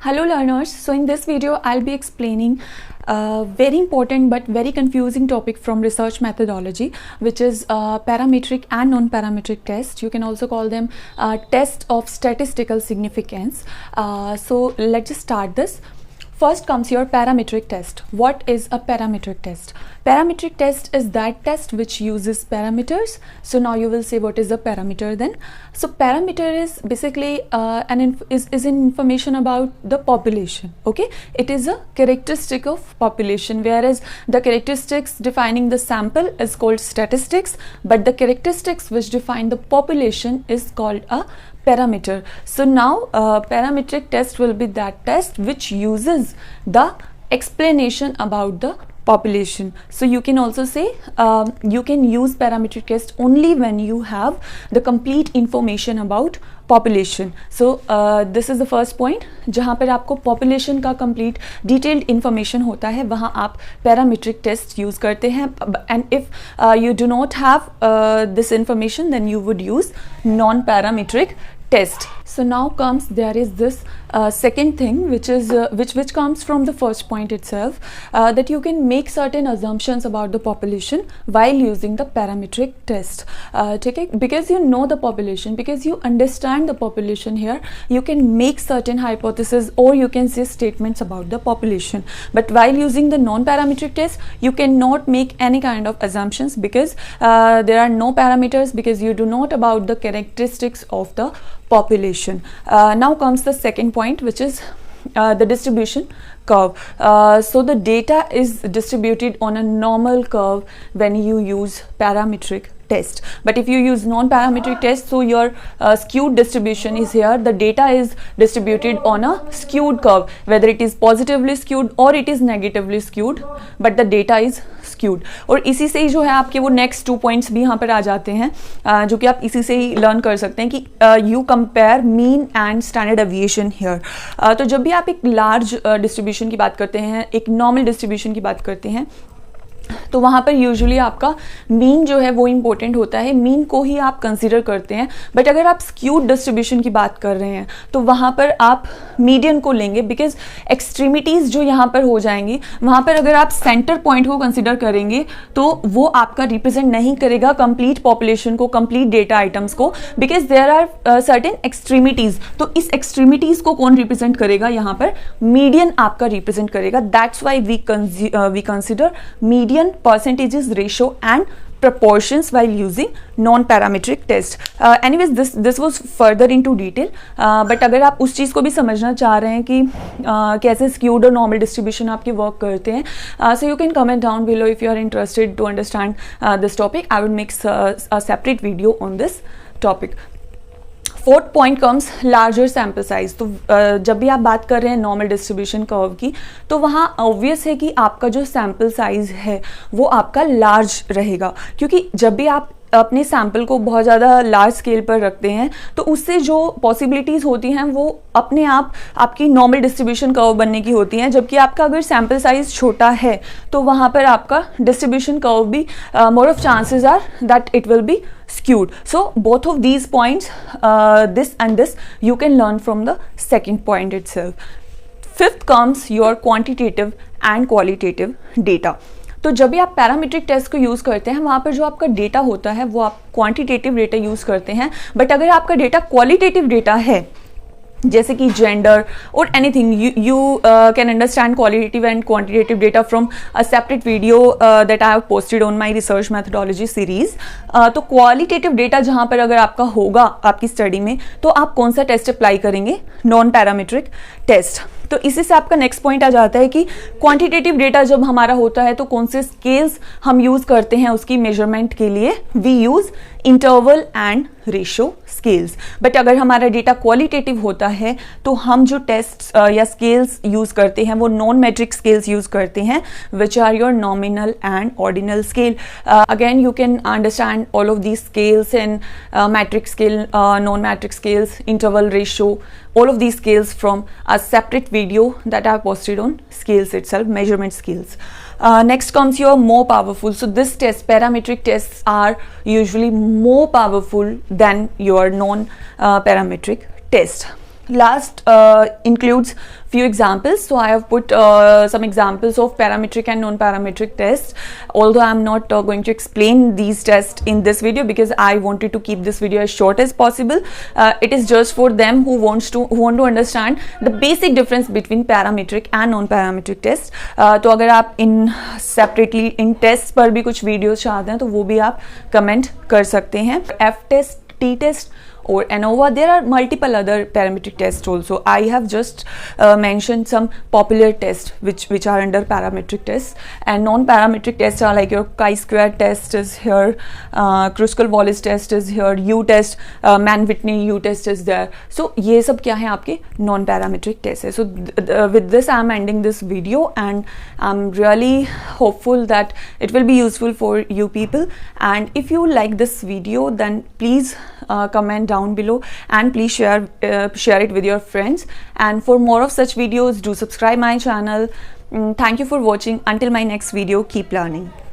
Hello learners, so in this video I'll be explaining a very important but very confusing topic from research methodology, which is parametric and non-parametric test. You can also call them test of statistical significance. So let's just start this. First comes your parametric test. What is a parametric test? Parametric test is that test which uses parameters. So now you will say what is a parameter then. So parameter is basically is information about the population. Okay, it is a characteristic of population, whereas the characteristics defining the sample is called statistics, but the characteristics which define the population is called a parameter. So now parametric test will be that test which uses the explanation about the population. So you can also say you can use parametric test only when you have the complete information about population. So this is the first point. जहाँ पर आपको population का complete detailed information होता है, वहाँ आप parametric test use करते हैं. And if you do not have this information, then you would use non-parametric test. So now comes, there is this second thing which is which comes from the first point itself, that you can make certain assumptions about the population while using the parametric test. Okay? Because you know the population, because you understand the population here, you can make certain hypotheses or you can say statements about the population. But while using the non-parametric test, you cannot make any kind of assumptions because there are no parameters, because you do not about the characteristics of the population. Now comes the second point, which is the distribution curve. So the data is distributed on a normal curve when you use parametric test. But if you use non-parametric test, so your skewed distribution is here. The data is distributed on a skewed curve, whether it is positively skewed or it is negatively skewed, but the data is skewed. और इसी से ही जो है आपके वो next 2 points भी यहाँ पर आ जाते हैं, जो कि आप इसी से ही लर्न कर सकते हैं कि you compare mean and standard aviation here. तो जब भी आप एक लार्ज डिस्ट्रीब्यूशन की बात करते हैं, एक नॉर्मल डिस्ट्रीब्यूशन की बात करते हैं, तो वहाँ पर यूजुअली आपका मीन जो है वो इम्पोर्टेंट होता है, मीन को ही आप कंसीडर करते हैं. बट अगर आप स्क्यूड डिस्ट्रीब्यूशन की बात कर रहे हैं तो वहाँ पर आप मीडियन को लेंगे, बिकॉज एक्सट्रीमिटीज़ जो यहाँ पर हो जाएंगी, वहाँ पर अगर आप सेंटर पॉइंट को कंसीडर करेंगे तो वो आपका रिप्रेजेंट नहीं करेगा कंप्लीट पॉपुलेशन को, कंप्लीट डेटा आइटम्स को, because there are certain extremities. तो इस एक्सट्रीमिटीज़ को कौन रिप्रेजेंट करेगा? यहाँ पर मीडियन आपका रिप्रेजेंट करेगा. That's why we consider median, percentages, ratio and proportions while using non-parametric test. Anyways, this was further into detail. But अगर आप उस चीज़ को भी समझना चाह रहे हैं कि कैसे skewed और normal distribution आपके work करते हैं, so you can comment down below if you are interested to understand this topic. I will make a separate video on this topic. Fourth point comes larger sample size. तो जब भी आप बात कर रहे हैं नॉर्मल डिस्ट्रीब्यूशन कर्व की, तो वहाँ ऑब्वियस है कि आपका जो सैम्पल साइज है वो आपका लार्ज रहेगा, क्योंकि जब भी आप अपने सैम्पल को बहुत ज़्यादा लार्ज स्केल पर रखते हैं तो उससे जो पॉसिबिलिटीज़ होती हैं वो अपने आप आपकी नॉर्मल डिस्ट्रीब्यूशन कर्व बनने की होती हैं. जबकि आपका अगर सैम्पल साइज छोटा है तो वहाँ पर आपका डिस्ट्रीब्यूशन कर्व भी more of chances are that it will be skewed. So both of these points, this and this, you can learn from the second point itself. Fifth comes your quantitative and qualitative data. तो जब भी आप parametric test को use करते हैं, वहाँ पर जो आपका डेटा होता है वो आप क्वांटिटेटिव डेटा यूज़ करते हैं. बट अगर आपका डेटा क्वालिटेटिव डेटा है, जैसे कि जेंडर और anything, you can understand qualitative and quantitative data from a separate video that I have posted on my research methodology series. तो क्वालिटेटिव डेटा जहाँ पर अगर आपका होगा आपकी स्टडी में, तो आप कौन सा टेस्ट अप्लाई करेंगे? Non parametric test. तो इसी से आपका नेक्स्ट पॉइंट आ जाता है कि क्वांटिटेटिव डेटा जब हमारा होता है तो कौन से स्केल्स हम यूज़ करते हैं उसकी मेजरमेंट के लिए? We use interval and ratio scales. But अगर हमारा डेटा क्वालिटेटिव होता है तो हम जो टेस्ट या स्केल्स यूज़ करते हैं वो नॉन मैट्रिक स्केल्स यूज़ करते हैं, which are your nominal and ordinal scale. Again you can understand all of these scales and metric scale, non-metric scales, interval ratio, all of these scales from a separate video that I have posted on scales itself, measurement scales. Next comes your more powerful. So this test, parametric tests are usually more powerful than your non-parametric test. Last includes few examples, so I have put some examples of parametric and non-parametric tests, although I am not going to explain these tests in this video because I wanted to keep this video as short as possible. It is just for them who want to understand the basic difference between parametric and non-parametric tests. तो अगर आप इन separately इन tests पर भी कुछ videos चाहते हैं तो वो भी आप comment कर सकते हैं. F test, T test or ANOVA, there are multiple other parametric tests also. I have just mentioned some popular tests which are under parametric tests, and non-parametric tests are like your chi-square test is here, Kruskal-Wallis test is here, U test, Mann-Whitney U test is there. So ये सब क्या है आपके non-parametric tests है. So with this I am ending this video, and I'm really hopeful that it will be useful for you people. And if you like this video, then please comment down below, and please share it with your friends. And for more of such videos, do subscribe my channel. Thank you for watching. Until my next video, keep learning.